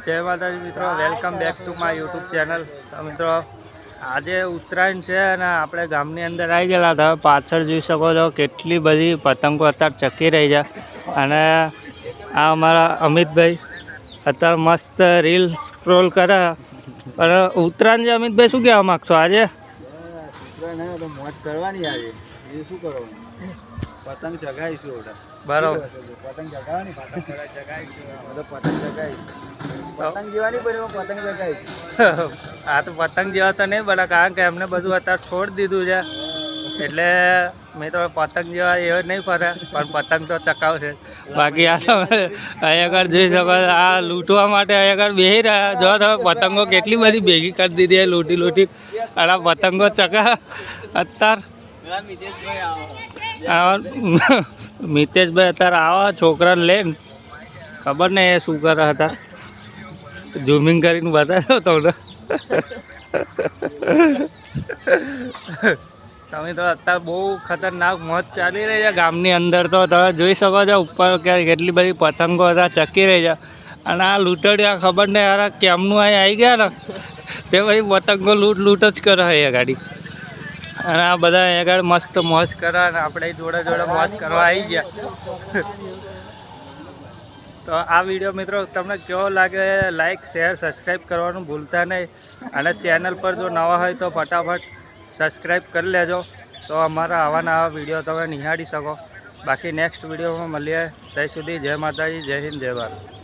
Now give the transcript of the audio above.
જય માતાજી મિત્રો, welcome back to my YouTube channel. મિત્રો આજે ઉત્તરાયણ છે અને આપણે ગામની અંદર આવી ગયેલા હતા. પાછળ જોઈ શકો છો કેટલી બધી પતંગો અત્યારે ચકી રહી છે. અને આ અમારા અમિતભાઈ અત્યારે મસ્ત રીલ સ્ક્રોલ કરે. અને ઉત્તરાયણ છે અમિતભાઈ, શું કહેવા માગશો આજે? ઉત્તરાયણ તો મોજ કરવાની આજે, એ શું કરવાનું, પતંગ ચગાવીશું. બરાબર, પતંગ ચગાવવાની, પતંગ ચગાવીશું, પતંગ ચગાવીશું. પતંગ જેવાની પડે પતંગ ચગાવીશું. આ તો પતંગ જેવા તો નહીં બને, કારણ કે એમને બધું અત્યારે છોડી દીધું છે. એટલે મેં તો પતંગ જેવા એવો નહીં ફરે, પણ પતંગ તો ચકાવશે. બાકી આ તમે અહીં આગળ જોઈ શકો, આ લૂંટવા માટે અહીં આગળ બેસી રહ્યા. જો તમે પતંગો કેટલી બધી ભેગી કરી દીધી લૂંટી લૂંટી. અને આ પતંગો ચકા અત્યારે મિતેશભાઈ અત્યારે આવા છોકરાને લઈને, ખબર નહીં એ શું કરે હતા. ઝૂમિંગ કરીને બતાવ્યો તમને. તમે તો અત્યારે બહુ ખતરનાક મોજ ચાલી રહી છે ગામની અંદર. તો તમે જોઈ શકો છો ઉપર કેટલી બધી પતંગો હતા ચકી રહી છે. અને આ લૂંટડિયા ખબર નહીં યાર કેમનું અહીં આવી ગયા ને, તે પછી પતંગો લૂંટ જ કરે અહીંયા ગાડી. અને આ બધા અહીંયા આગળ મસ્ત મોજ કરે અને આપણે જોડે જોડે મોજ કરવા આવી ગયા. તો આ વિડીયો મિત્રો તમને કેવો લાગે, લાઈક શેર સબસ્ક્રાઈબ કરવાનું ભૂલતા નહીં. અને ચેનલ પર જો નવા હોય તો ફટાફટ સબસ્ક્રાઈબ કરી લેજો, તો અમારા આવા નવા વિડીયો તમે નિહાળી શકો. બાકી નેક્સ્ટ વિડીયોમાં મળીએ. ત્યાં સુધી જય માતાજી, જય હિન્દ, જય ભારત.